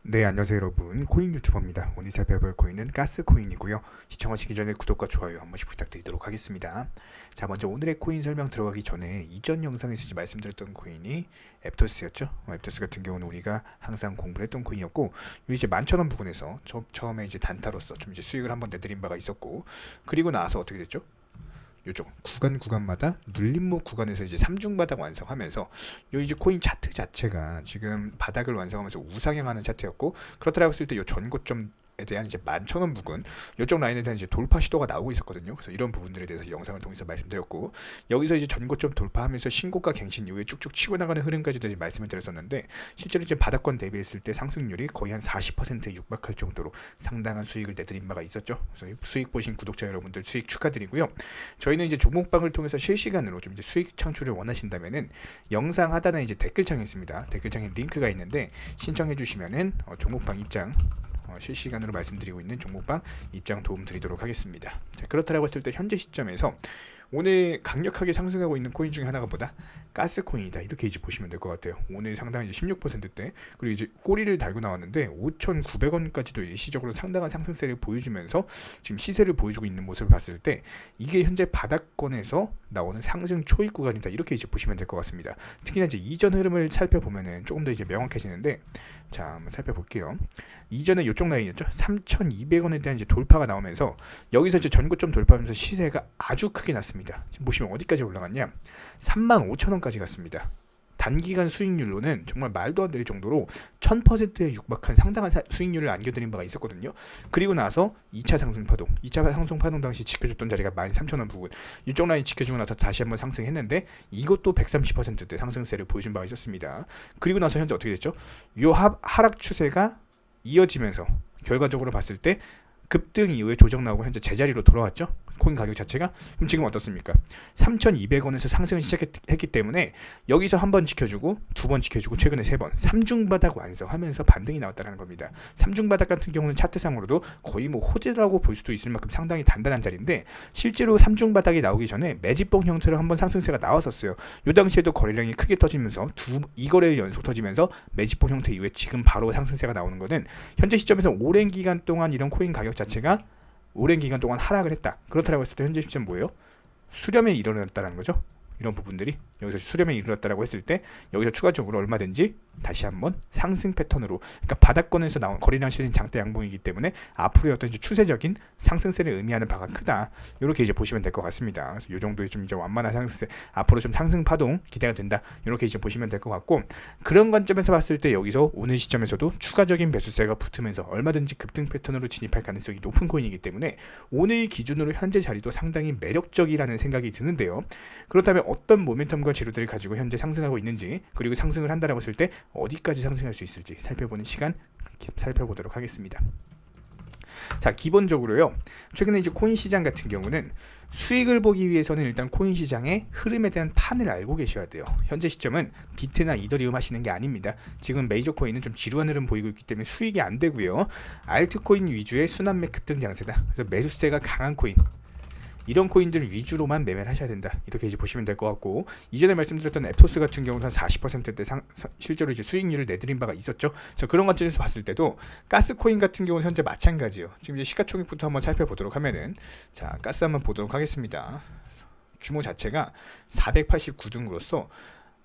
네, 안녕하세요 여러분. 코인 유튜버입니다. 오늘 살펴볼 코인은 가스코인이고요. 시청하시기 전에 구독과 좋아요 한 번씩 부탁드리도록 하겠습니다. 자, 먼저 오늘의 코인 설명 들어가기 전에 이전 영상에서 이제 말씀드렸던 코인이 앱토스였죠. 앱토스 같은 경우는 우리가 항상 공부를 했던 코인이었고, 이제 11,000원 부근에서 처음에 이제 단타로서 좀 이제 수익을 한번 내드린 바가 있었고, 그리고 나서 어떻게 됐죠? 요쪽 구간마다 눌림목 구간에서 이제 3중 바닥 완성하면서 요 이제 코인 차트 자체가 지금 바닥을 완성하면서 우상향하는 차트였고, 그렇다고 했을 때 요 전고점에 대한 이제 11,000원 부근 요쪽 라인에 대한 이제 돌파 시도가 나오고 있었거든요. 그래서 이런 부분들에 대해서 영상을 통해서 말씀드렸고, 여기서 이제 전고점 돌파하면서 신고가 갱신 이후에 쭉쭉 치고 나가는 흐름까지도 이제 말씀을 드렸었는데, 실제로 이제 바닥권 대비했을 때 상승률이 거의 한 40%에 육박할 정도로 상당한 수익을 내드린 바가 있었죠. 그래서 수익 보신 구독자 여러분들 수익 축하드리고요. 저희는 이제 종목방을 통해서 실시간으로 좀 이제 수익 창출을 원하신다면은 영상 하단에 이제 댓글창이 있습니다. 댓글창에 링크가 있는데 신청해 주시면은 종목방 입장 실시간으로 말씀드리고 있는 종목방 입장 도움 드리도록 하겠습니다. 자, 그렇다고 했을 때 현재 시점에서 오늘 강력하게 상승하고 있는 코인 중에 하나가 뭐다? 가스코인이다. 이렇게 이제 보시면 될 것 같아요. 오늘 상당히 이제 16%대, 그리고 이제 꼬리를 달고 나왔는데 5,900원까지도 일시적으로 상당한 상승세를 보여주면서 지금 시세를 보여주고 있는 모습을 봤을 때 이게 현재 바닥권에서 나오는 상승 초입 구간이다. 이렇게 이제 보시면 될 것 같습니다. 특히나 이제 이전 흐름을 살펴보면은 조금 더 이제 명확해지는데, 자, 한번 살펴볼게요. 이전에 이쪽 라인이었죠. 3,200원에 대한 이제 돌파가 나오면서 여기서 이제 전고점 돌파하면서 시세가 아주 크게 났습니다. 지금 보시면 어디까지 올라갔냐? 35,000원까지 갔습니다. 단기간 수익률로는 정말 말도 안 될 정도로 1000%에 육박한 상당한 수익률을 안겨드린 바가 있었거든요. 그리고 나서 2차 상승 파동, 2차 상승 파동 당시 지켜줬던 자리가 13,000원 부근, 이쪽 라인 지켜주고 나서 다시 한번 상승했는데 이것도 130%대 상승세를 보여준 바가 있었습니다. 그리고 나서 현재 어떻게 됐죠? 이 하락 추세가 이어지면서 결과적으로 봤을 때 급등 이후에 조정 나오고 현재 제자리로 돌아왔죠. 코인 가격 자체가. 그럼 지금 어떻습니까? 3,200원에서 상승을 시작했기 때문에 여기서 한 번 지켜주고 두 번 지켜주고 최근에 세 번 3중 바닥 완성하면서 반등이 나왔다는 겁니다. 3중 바닥 같은 경우는 차트상으로도 거의 뭐 호재라고 볼 수도 있을 만큼 상당히 단단한 자리인데, 실제로 3중 바닥이 나오기 전에 매집봉 형태로 한번 상승세가 나왔었어요. 이 당시에도 거래량이 크게 터지면서 이 거래일 연속 터지면서 매집봉 형태 이후에 지금 바로 상승세가 나오는 것은 현재 시점에서 오랜 기간 동안 이런 코인 가격 자체가 오랜 기간 동안 하락을 했다. 그렇다고 했을 때 현재 시점 뭐예요? 수렴이 일어났다는 거죠. 이런 부분들이 여기서 수렴이 일어났다고 했을 때 여기서 추가적으로 얼마든지 다시 한번 상승 패턴으로, 그러니까 바닥권에서 나온 거래량 실린 장대 양봉이기 때문에 앞으로의 어떤 이제 추세적인 상승세를 의미하는 바가 크다. 이렇게 이제 보시면 될 것 같습니다. 그래서 이 정도의 좀 이제 완만한 상승세, 앞으로 좀 상승 파동 기대가 된다. 이렇게 이제 보시면 될 것 같고, 그런 관점에서 봤을 때 여기서 오늘 시점에서도 추가적인 매수세가 붙으면서 얼마든지 급등 패턴으로 진입할 가능성이 높은 코인이기 때문에 오늘 기준으로 현재 자리도 상당히 매력적이라는 생각이 드는데요. 그렇다면 어떤 모멘텀과 재료들을 가지고 현재 상승하고 있는지, 그리고 상승을 한다라고 했을 때 어디까지 상승할 수 있을지 살펴보는 시간 살펴보도록 하겠습니다. 자, 기본적으로요, 최근에 이제 코인 시장 같은 경우는 수익을 보기 위해서는 일단 코인 시장의 흐름에 대한 판을 알고 계셔야 돼요. 현재 시점은 비트나 이더리움 하시는 게 아닙니다. 지금 메이저 코인은 좀 지루한 흐름 보이고 있기 때문에 수익이 안 되고요. 알트코인 위주의 순환매 급등 장세다. 그래서 매수세가 강한 코인, 이런 코인들 위주로만 매매를 하셔야 된다. 이렇게 이제 보시면 될 것 같고, 이전에 말씀드렸던 앱토스 같은 경우는 한 40%대 실제로 이제 수익률을 내드린 바가 있었죠. 그런 관점에서 봤을 때도 가스코인 같은 경우는 현재 마찬가지예요. 지금 이제 시가총액부터 한번 살펴보도록 하면은, 자, 가스 한번 보도록 하겠습니다. 규모 자체가 489등으로서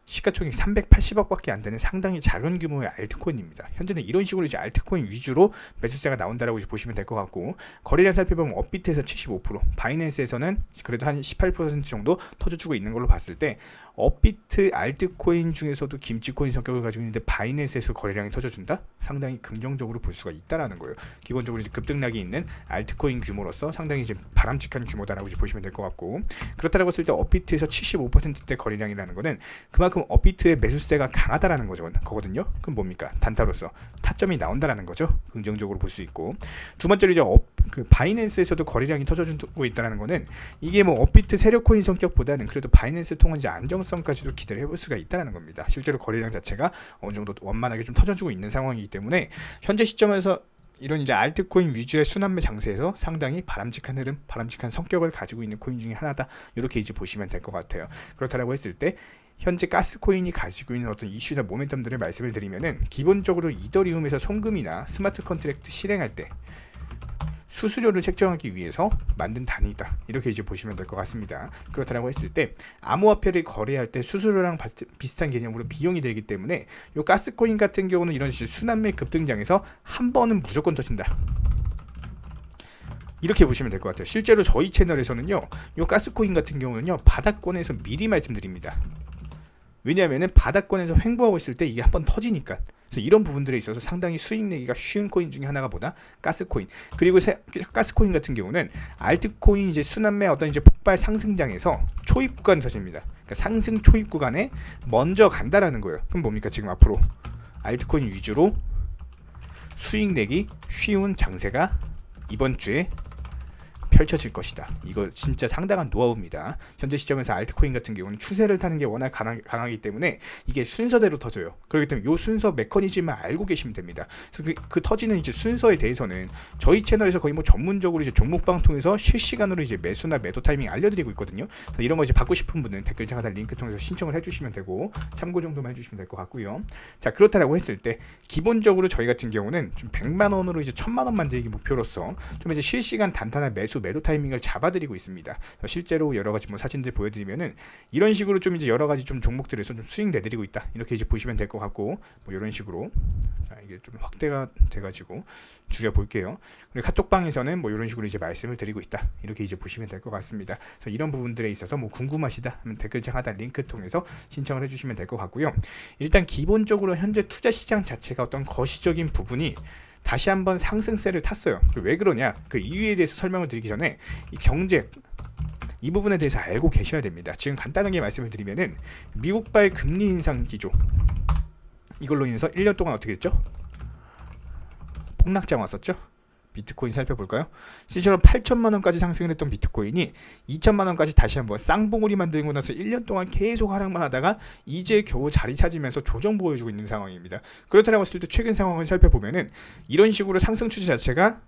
시가총액 380억밖에 안 되는 상당히 작은 규모의 알트코인입니다. 현재는 이런 식으로 이제 알트코인 위주로 매수세가 나온다라고 이제 보시면 될 것 같고, 거래량 살펴보면 업비트에서 75%, 바이낸스에서는 그래도 한 18% 정도 터져주고 있는 걸로 봤을 때, 업비트 알트코인 중에서도 김치코인 성격을 가지고 있는데 바이낸스에서 거래량이 터져준다? 상당히 긍정적으로 볼 수가 있다라는 거예요. 기본적으로 이제 급등락이 있는 알트코인 규모로서 상당히 이제 바람직한 규모다라고 이제 보시면 될 것 같고, 그렇다고 했을 때 업비트에서 75%대 거래량이라는 거는 그만큼 업비트의 매수세가 강하다라는 거거든요. 그럼 뭡니까? 단타로서 타점이 나온다라는 거죠. 긍정적으로 볼 수 있고, 두 번째로 이제 바이낸스에서도 거래량이 터져주고 있다는 거는 이게 뭐 업비트 세력코인 성격보다는 그래도 바이낸스 통한 이제 안정성까지도 기대를 해볼 수가 있다는 겁니다. 실제로 거래량 자체가 어느 정도 원만하게 좀 터져주고 있는 상황이기 때문에 현재 시점에서 이런 이제 알트코인 위주의 순환매 장세에서 상당히 바람직한 흐름, 바람직한 성격을 가지고 있는 코인 중에 하나다. 이렇게 이제 보시면 될 것 같아요. 그렇다라고 했을 때 현재 가스코인이 가지고 있는 어떤 이슈나 모멘텀들을 말씀을 드리면은, 기본적으로 이더리움에서 송금이나 스마트 컨트랙트 실행할 때 수수료를 책정하기 위해서 만든 단위다. 이렇게 이제 보시면 될 것 같습니다. 그렇다라고 했을 때 암호화폐를 거래할 때 수수료랑 비슷한 개념으로 비용이 들기 때문에 이 가스코인 같은 경우는 이런 식으로 순환매 급등장에서 한 번은 무조건 터진다. 이렇게 보시면 될 것 같아요. 실제로 저희 채널에서는요, 이 가스코인 같은 경우는요, 바닥권에서 미리 말씀드립니다. 왜냐하면 바닥권에서 횡보하고 있을 때 이게 한번 터지니까. 그래서 이런 부분들에 있어서 상당히 수익 내기가 쉬운 코인 중에 하나가 뭐다? 가스코인. 그리고 가스코인 같은 경우는 알트코인 이제 순환매 어떤 이제 폭발 상승장에서 초입 구간이 터집니다. 그러니까 상승 초입 구간에 먼저 간다라는 거예요. 그럼 뭡니까? 지금 앞으로 알트코인 위주로 수익 내기 쉬운 장세가 이번 주에 펼쳐질 것이다. 이거 진짜 상당한 노하우입니다. 현재 시점에서 알트코인 같은 경우는 추세를 타는 게 워낙 강하기 때문에 이게 순서대로 터져요. 그렇기 때문에 이 순서 메커니즘만 알고 계시면 됩니다. 그래서 그 터지는 이제 순서에 대해서는 저희 채널에서 거의 뭐 전문적으로 이제 종목방 통해서 실시간으로 이제 매수나 매도 타이밍 알려드리고 있거든요. 이런 거 이제 받고 싶은 분은 댓글창 하단 링크 통해서 신청을 해주시면 되고, 참고 정도만 해주시면 될 것 같고요. 자, 그렇다라고 했을 때 기본적으로 저희 같은 경우는 좀 100만 원으로 이제 1000만 원 만들기 목표로서 좀 이제 실시간 단타나 매도 타이밍을 잡아드리고 있습니다. 실제로 여러 가지 뭐 사진들 보여드리면은 이런 식으로 좀 이제 여러 가지 좀 종목들에서 좀 수익 내드리고 있다. 이렇게 이제 보시면 될 것 같고, 뭐 이런 식으로. 자, 이게 좀 확대가 돼가지고 줄여볼게요. 그리고 카톡방에서는 뭐 이런 식으로 이제 말씀을 드리고 있다. 이렇게 이제 보시면 될 것 같습니다. 그래서 이런 부분들에 있어서 뭐 궁금하시다 하면 댓글창 하단 링크 통해서 신청을 해주시면 될 것 같고요. 일단 기본적으로 현재 투자 시장 자체가 어떤 거시적인 부분이 다시 한번 상승세를 탔어요. 왜 그러냐? 그 이유에 대해서 설명을 드리기 전에 이 경제 이 부분에 대해서 알고 계셔야 됩니다. 지금 간단하게 말씀을 드리면은 미국발 금리 인상 기조, 이걸로 인해서 1년 동안 어떻게 됐죠? 폭락장 왔었죠? 비트코인 살펴볼까요? 실제로 8천만 원까지 상승을 했던 비트코인이 2천만 원까지 다시 한번 쌍봉우리 만들고 나서 1년 동안 계속 하락만 하다가 이제 겨우 자리 찾으면서 조정 보여주고 있는 상황입니다. 그렇다고 했을 때 최근 상황을 살펴보면은 이런 식으로 상승 추세 자체가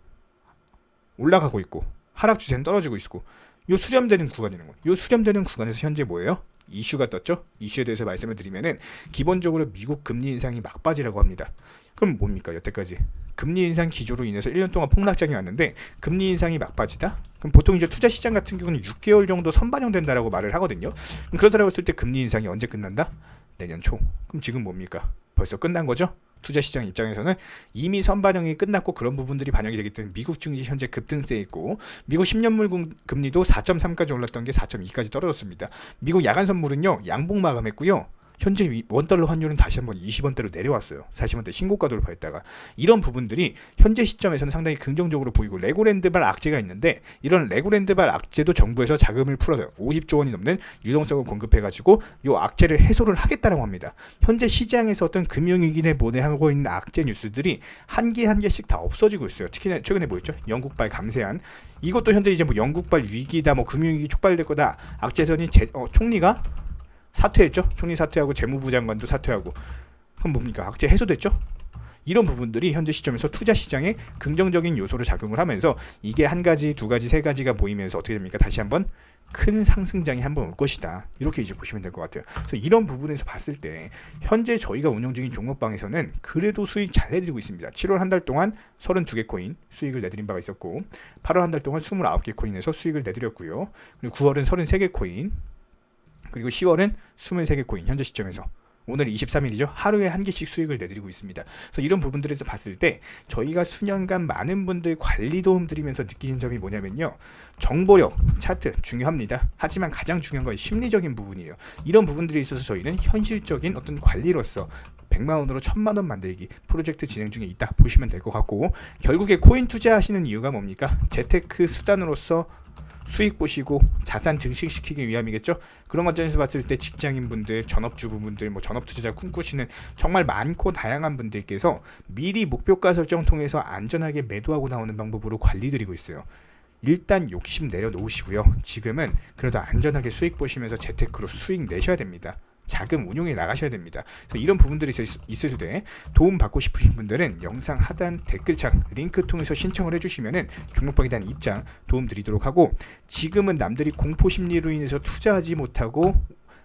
올라가고 있고 하락 추세는 떨어지고 있고, 요 수렴되는 구간이는 거예요. 요 수렴되는 구간에서 현재 뭐예요? 이슈가 떴죠? 이슈에 대해서 말씀을 드리면은 기본적으로 미국 금리 인상이 막바지라고 합니다. 그럼 뭡니까? 여태까지 금리 인상 기조로 인해서 1년 동안 폭락장이 왔는데 금리 인상이 막바지다? 그럼 보통 이제 투자 시장 같은 경우는 6개월 정도 선반영된다라고 말을 하거든요. 그러더라고 했을 때 금리 인상이 언제 끝난다? 내년 초. 그럼 지금 뭡니까? 벌써 끝난 거죠? 투자 시장 입장에서는 이미 선반영이 끝났고 그런 부분들이 반영이 되기 때문에 미국 증시 현재 급등세에 있고, 미국 10년물 금리도 4.3까지 올랐던 게 4.2까지 떨어졌습니다. 미국 야간 선물은요 양봉 마감했고요. 현재 원달러 환율은 다시 한번 20원대로 내려왔어요. 40원대 신고가 돌파했다가. 이런 부분들이 현재 시점에서는 상당히 긍정적으로 보이고, 레고랜드발 악재가 있는데 이런 레고랜드발 악재도 정부에서 자금을 풀어서 50조 원이 넘는 유동성을 공급해가지고 이 악재를 해소를 하겠다라고 합니다. 현재 시장에서 어떤 금융위기에 모내하고 있는 악재 뉴스들이 한 개 한 개씩 다 없어지고 있어요. 특히나 최근에 뭐였죠? 영국발 감세안. 이것도 현재 이제 뭐 영국발 위기다, 뭐 금융위기 촉발될 거다. 악재선이 총리가 사퇴했죠. 총리 사퇴하고 재무부 장관도 사퇴하고. 그럼 뭡니까? 악재 해소됐죠? 이런 부분들이 현재 시점에서 투자 시장에 긍정적인 요소를 작용을 하면서 이게 한 가지, 두 가지, 세 가지가 모이면서 어떻게 됩니까? 다시 한번 큰 상승장이 한번 올 것이다. 이렇게 이제 보시면 될 것 같아요. 그래서 이런 부분에서 봤을 때 현재 저희가 운영 중인 종목방에서는 그래도 수익 잘 내드리고 있습니다. 7월 한 달 동안 32개 코인 수익을 내드린 바가 있었고, 8월 한 달 동안 29개 코인에서 수익을 내드렸고요. 그리고 9월은 33개 코인, 그리고 10월은 23개 코인, 현재 시점에서 오늘 23일이죠. 하루에 한 개씩 수익을 내드리고 있습니다. 그래서 이런 부분들에서 봤을 때 저희가 수년간 많은 분들 관리 도움 드리면서 느끼는 점이 뭐냐면요, 정보력, 차트 중요합니다. 하지만 가장 중요한 건 심리적인 부분이에요. 이런 부분들에 있어서 저희는 현실적인 어떤 관리로서 100만 원으로 1000만 원 만들기 프로젝트 진행 중에 있다 보시면 될 것 같고, 결국에 코인 투자하시는 이유가 뭡니까? 재테크 수단으로서 수익 보시고 자산 증식시키기 위함이겠죠. 그런 관점에서 봤을 때 직장인분들, 전업주부분들, 뭐 전업투자자 꿈꾸시는 정말 많고 다양한 분들께서 미리 목표가 설정 통해서 안전하게 매도하고 나오는 방법으로 관리드리고 있어요. 일단 욕심 내려놓으시고요. 지금은 그래도 안전하게 수익 보시면서 재테크로 수익 내셔야 됩니다. 자금 운용에 나가셔야 됩니다. 그래서 이런 부분들이 있을 때 도움 받고 싶으신 분들은 영상 하단 댓글창 링크 통해서 신청을 해주시면은 종목방에 대한 입장 도움 드리도록 하고, 지금은 남들이 공포 심리로 인해서 투자하지 못하고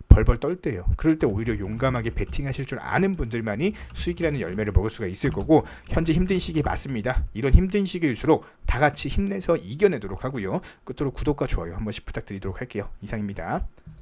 벌벌 떨 때예요. 그럴 때 오히려 용감하게 베팅하실 줄 아는 분들만이 수익이라는 열매를 먹을 수가 있을 거고, 현재 힘든 시기에 맞습니다. 이런 힘든 시기일수록 다 같이 힘내서 이겨내도록 하고요. 끝으로 구독과 좋아요 한 번씩 부탁드리도록 할게요. 이상입니다.